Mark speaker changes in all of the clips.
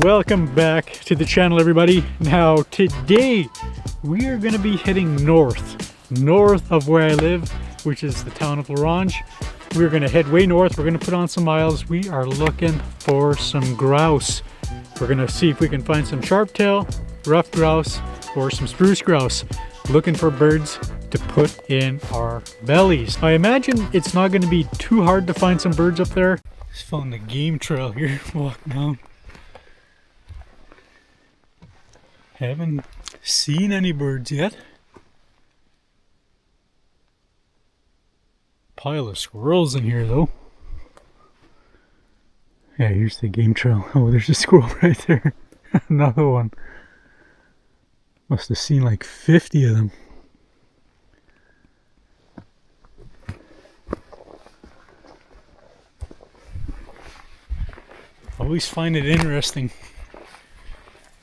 Speaker 1: Welcome back to the channel, everybody. Now today we are going to be heading north of where I live, which is the town of L'Orange. We're going to head way north. We're going to put on some miles. We are looking for some grouse. We're going to see if we can find some sharp-tail, rough grouse, or some spruce grouse. Looking for birds to put in our bellies. I imagine it's not going to be too hard to find some birds up there. Just found the game trail here, walking down. Haven't seen any birds yet. Pile of squirrels in here though. Yeah, here's the game trail. Oh, there's a squirrel right there. Another one. Must have seen like 50 of them. Always find it interesting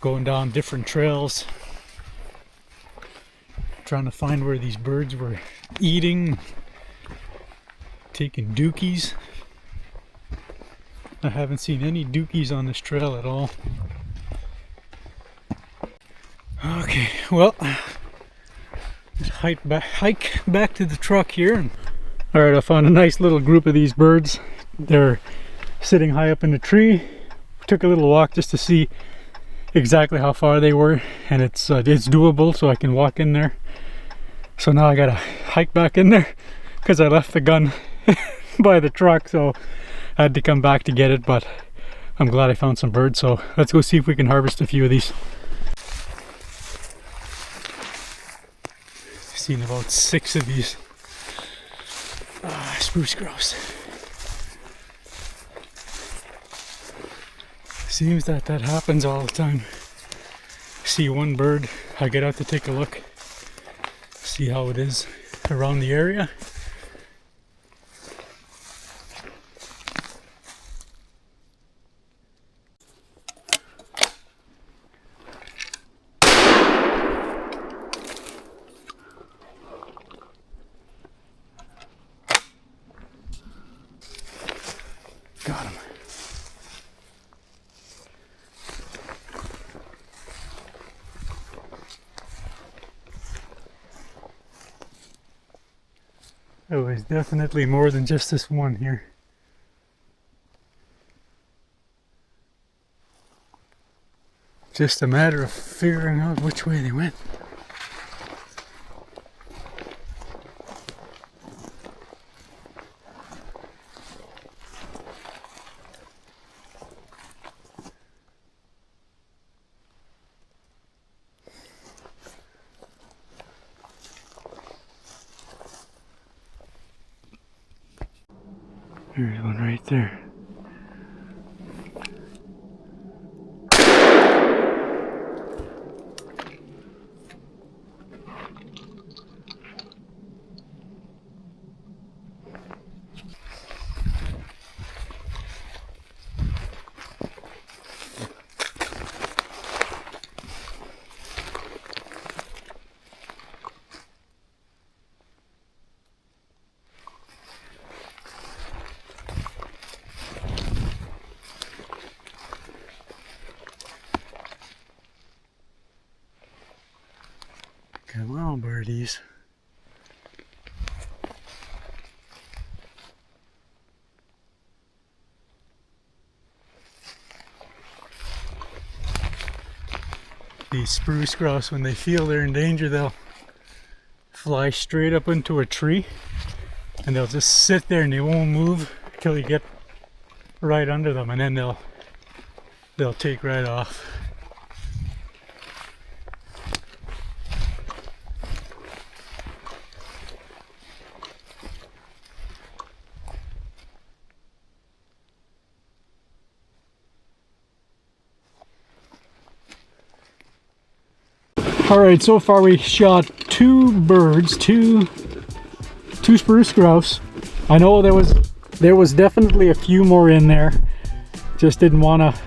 Speaker 1: going down different trails, trying to find where these birds were eating, taking dookies. I haven't seen any dookies on this trail at all. Okay, well, let's hike back to the truck here. Alright, I found a nice little group of these birds. They're sitting high up in the tree. Took a little walk just to see exactly how far they were, and it's doable, so I can walk in there. So now I gotta hike back in there because I left the gun by the truck, so I had to come back to get it, but I'm glad I found some birds. So let's go see if we can harvest a few of these. Seen about 6 of these spruce grouse. Seems that happens all the time. See one bird, I get out to take a look, see how it is around the area. Got him. There was definitely more than just this one here. Just a matter of figuring out which way they went. There's one right there. Come on, birdies. These spruce grouse, when they feel they're in danger, they'll fly straight up into a tree and they'll just sit there and they won't move until you get right under them, and then they'll take right off. Alright, so far we shot 2 birds, two spruce grouse. I know there was definitely a few more in there. Just didn't want to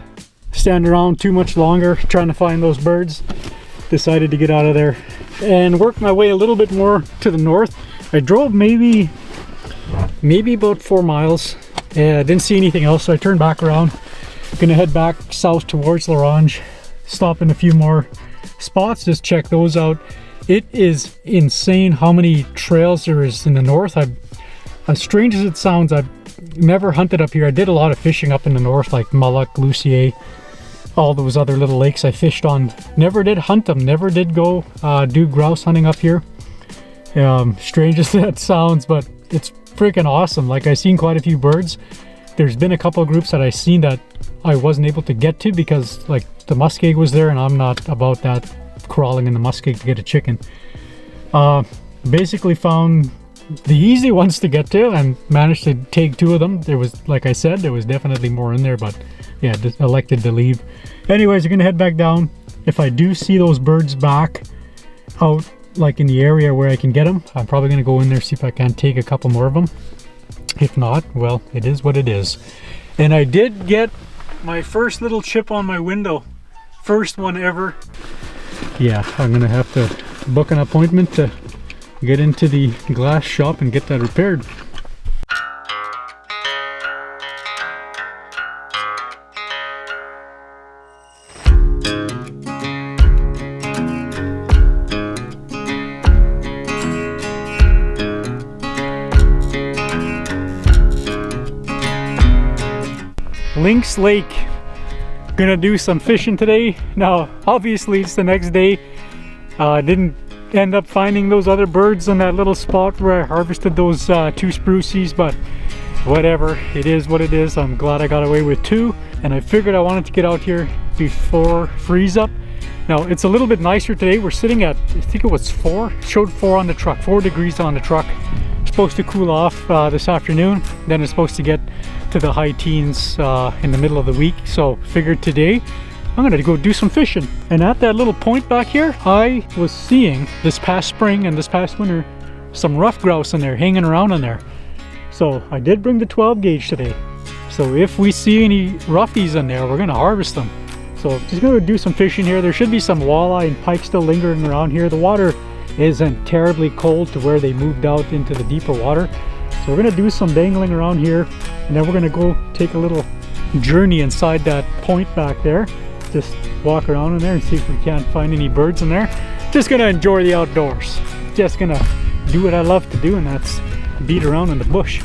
Speaker 1: stand around too much longer trying to find those birds. Decided to get out of there and work my way a little bit more to the north. I drove maybe about 4 miles and I didn't see anything else, so I turned back around Gonna head back south towards L'Orange, stop in a few more spots, just check those out. It is insane how many trails there is in the north. As strange as it sounds, I've never hunted up here. I did a lot of fishing up in the north, like Mullock, Lucier, all those other little lakes I fished on. Never did hunt them, never did go do grouse hunting up here. Strange as that sounds, but it's freaking awesome. Like, I've seen quite a few birds. There's been a couple of groups that I've seen that I wasn't able to get to because like the muskeg was there, and I'm not about that crawling in the muskeg to get a chicken. Basically found the easy ones to get to and managed to take 2 of them. There was, like I said, there was definitely more in there, but yeah, just elected to leave. Anyways, we're gonna head back down. If I do see those birds back out like in the area where I can get them, I'm probably gonna go in there, see if I can take a couple more of them. If not, well, it is what it is. And I did get my first little chip on my window. First one ever. Yeah, I'm gonna have to book an appointment to get into the glass shop and get that repaired. Lynx Lake. Gonna do some fishing today. Now, obviously it's the next day. I didn't end up finding those other birds on that little spot where I harvested those 2 sprucies, but whatever, it is what it is. I'm glad I got away with 2, and I figured I wanted to get out here before freeze up. Now, it's a little bit nicer today. We're sitting at, I think it was 4, it showed 4 on the truck, 4 degrees on the truck. Supposed to cool off this afternoon, then it's supposed to get to the high teens in the middle of the week. So figured today I'm gonna go do some fishing. And at that little point back here, I was seeing this past spring and this past winter some rough grouse in there, hanging around in there. So I did bring the 12 gauge today. So if we see any roughies in there, we're gonna harvest them. So just gonna do some fishing here. There should be some walleye and pike still lingering around here. The water isn't terribly cold to where they moved out into the deeper water. So we're gonna do some dangling around here, and then we're gonna go take a little journey inside that point back there. Just walk around in there and see if we can't find any birds in there. Just gonna enjoy the outdoors. Just gonna do what I love to do, and that's beat around in the bush.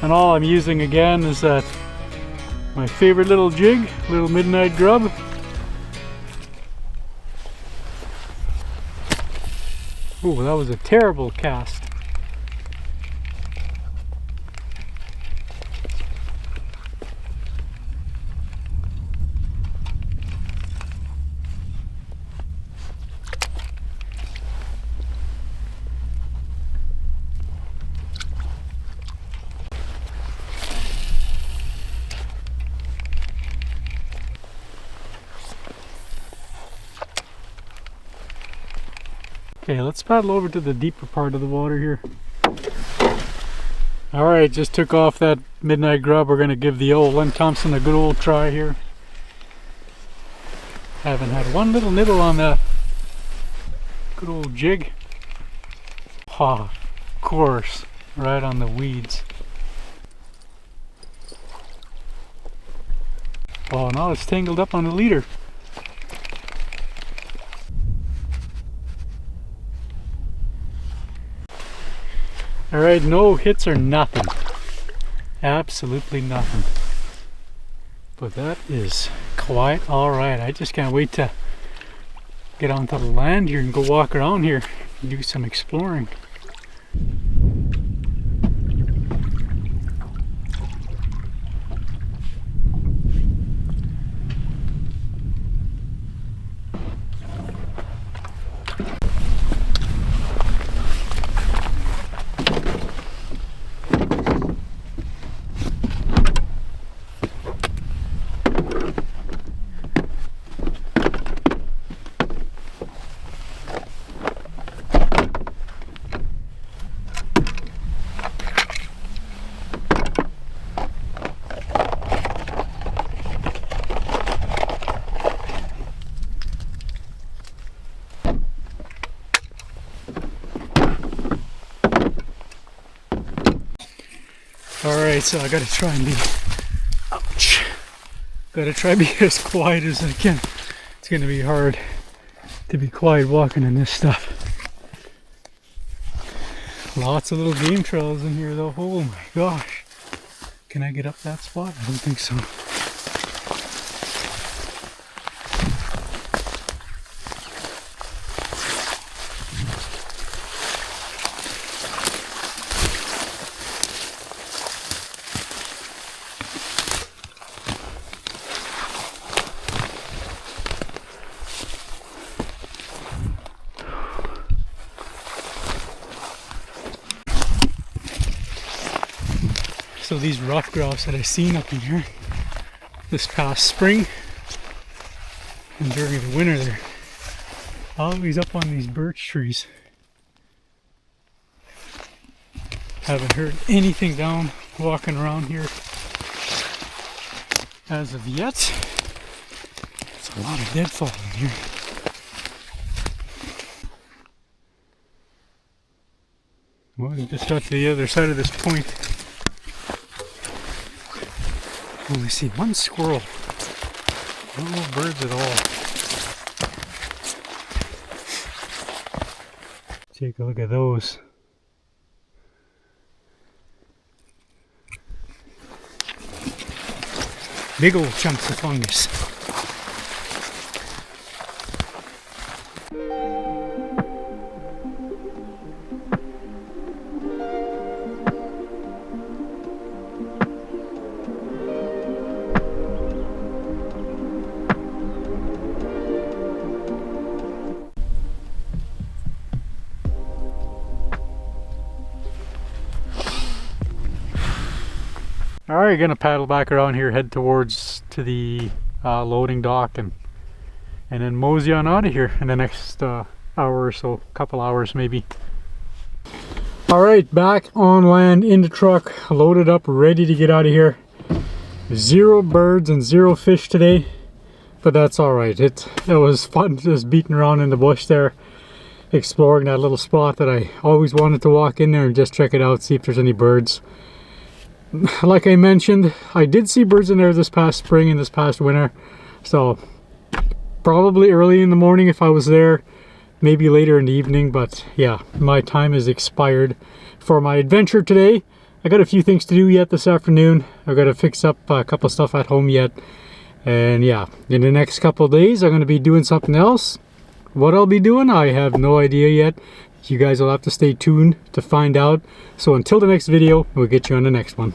Speaker 1: And all I'm using again is that my favorite little jig, little midnight grub. Ooh, that was a terrible cast. Okay, let's paddle over to the deeper part of the water here. Alright, just took off that midnight grub. We're going to give the old Len Thompson a good old try here. Haven't had one little nibble on that good old jig. Ah, of course, right on the weeds. Oh, now it's tangled up on the leader. Alright, no hits or nothing. Absolutely nothing. But that is quite alright. I just can't wait to get onto the land here and go walk around here and do some exploring. Alright, so I gotta try and be, ouch, gotta try and be as quiet as I can. It's gonna be hard to be quiet walking in this stuff. Lots of little game trails in here though. Oh my gosh. Can I get up that spot? I don't think so. So these rough grouse that I seen up in here this past spring and during the winter, they're always up on these birch trees. Haven't heard anything down walking around here as of yet. It's a lot of deadfall in here. Well, I just got to the other side of this point. Only see one squirrel. No birds at all. Take a look at those. Big old chunks of fungus. Alright, gonna paddle back around here, head towards to the loading dock, and then mosey on out of here in the next hour or so, couple hours maybe. Alright, back on land in the truck, loaded up, ready to get out of here. 0 birds and 0 fish today, but that's alright. It was fun just beating around in the bush there, exploring that little spot that I always wanted to walk in there and just check it out, see if there's any birds. Like I mentioned, I did see birds in there this past spring and this past winter, so probably early in the morning if I was there, maybe later in the evening, but yeah, my time is expired for my adventure today. I got a few things to do yet this afternoon. I've got to fix up a couple stuff at home yet, and yeah, in the next couple of days I'm going to be doing something else. What I'll be doing, I have no idea yet. You guys will have to stay tuned to find out. So until the next video, we'll get you on the next one.